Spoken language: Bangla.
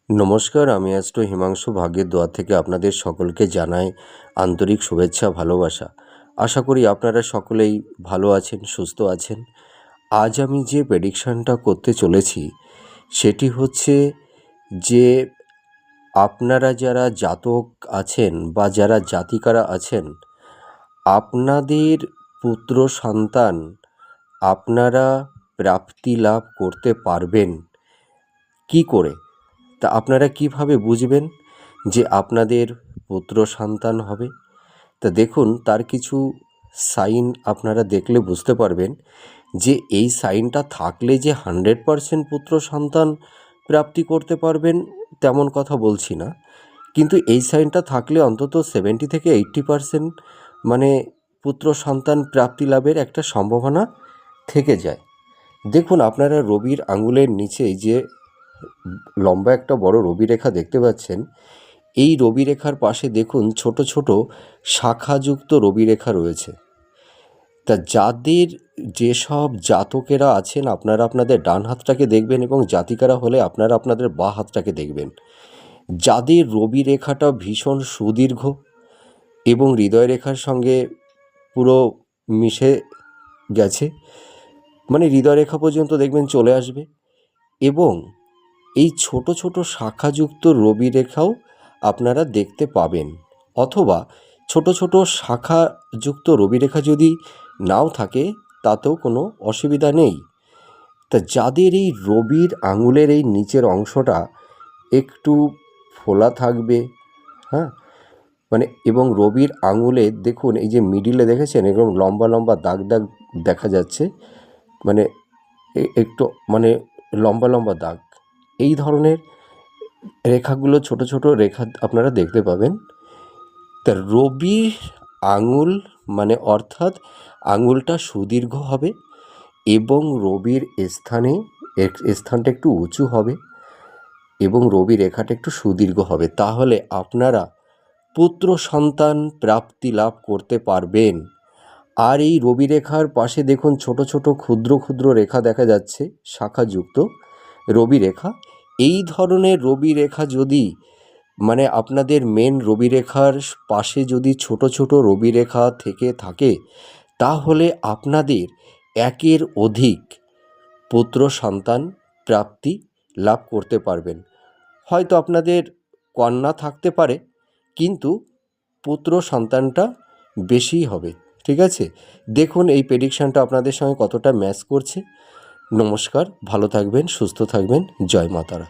নমস্কার, আমি অ্যাস্ট্রো হিমাংশু ভাগ্যের দোয়া থেকে আপনাদের সকলকে জানাই আন্তরিক শুভেচ্ছা ভালোবাসা। আশা করি আপনারা সকলেই ভালো আছেন, সুস্থ আছেন। আজ আমি যে প্রেডিকশানটা করতে চলেছি সেটি হচ্ছে যে আপনারা যারা জাতক আছেন বা যারা জাতিকারা আছেন, আপনাদের পুত্র সন্তান আপনারা প্রাপ্তি লাভ করতে পারবেন কি করে? তা আপনারা কিভাবে বুঝবেন যে আপনাদের পুত্র সন্তান হবে? তা দেখুন, তার কিছু সাইন আপনারা দেখলে বুঝতে পারবেন যে এই সাইনটা থাকলে যে 100% পুত্র সন্তান প্রাপ্তি করতে পারবেন তেমন কথা বলছি না, কিন্তু এই সাইনটা থাকলে অন্তত 70 থেকে 80% মানে পুত্র সন্তান প্রাপ্তি লাভের একটা সম্ভাবনা থেকে যায়। দেখুন, আপনারা রবির আঙুলের নিচে যে লম্বা একটা বড় রবি রেখা দেখতে পাচ্ছেন, এই রবি রেখার পাশে দেখুন ছোট ছোট শাখাযুক্ত রবি রেখা রয়েছে। তা যাদের যেসব জাতকেরা আছেন, আপনারা আপনাদের ডান হাতটাকে দেখবেন এবং জাতিকারা হলে আপনারা আপনাদের বাঁ হাতটাকে দেখবেন। যাদের রবি রেখাটা ভীষণ সুদীর্ঘ এবং হৃদয় রেখার সঙ্গে পুরো মিশে গেছে, মানে হৃদয় রেখা পর্যন্ত দেখবেন চলে আসবে, এবং এই ছোট ছোট শাখাযুক্ত রবি রেখাও আপনারা দেখতে পাবেন। অথবা ছোট ছোট শাখাযুক্ত রবি রেখা যদি নাও থাকে তাতেও কোনো অসুবিধা নেই। তা যাদের এই রবির আঙুলের এই নিচের অংশটা একটু ফোলা থাকবে, হ্যাঁ, মানে এবং রবির আঙুলে দেখুন এই যে মিডিলে দেখেছেন এরকম লম্বা লম্বা দাগ দাগ দেখা যাচ্ছে, মানে একটু মানে লম্বা লম্বা দাগ, এই ধরনের রেখাগুলো ছোট ছোট রেখা আপনারা দেখতে পাবেন। তা রবির আঙুল মানে অর্থাৎ আঙুলটা সুদীর্ঘ হবে এবং রবির স্থানটা একটু উঁচু হবে এবং রবি রেখাটা একটু সুদীর্ঘ হবে, তাহলে আপনারা পুত্র সন্তান প্রাপ্তি লাভ করতে পারবেন। আর এই রবি রেখার পাশে দেখুন ছোট ছোট ক্ষুদ্র ক্ষুদ্র রেখা দেখা যাচ্ছে, শাখাযুক্ত রবি রেখা। এই ধরনের রবি রেখা যদি মানে আপনাদের মেন রবি রেখার পাশে যদি ছোট ছোট রবি রেখা থেকে থাকে, তাহলে আপনাদের একের অধিক পুত্র সন্তান প্রাপ্তি লাভ করতে পারবেন। হয়তো আপনাদের কন্যা থাকতে পারে, কিন্তু পুত্র সন্তানটা বেশিই হবে। ঠিক আছে, দেখুন এই প্রেডিকশানটা আপনাদের সঙ্গে কতটা ম্যাচ করছে। নমস্কার, ভালো থাকবেন, সুস্থ থাকবেন, জয় মা তারা।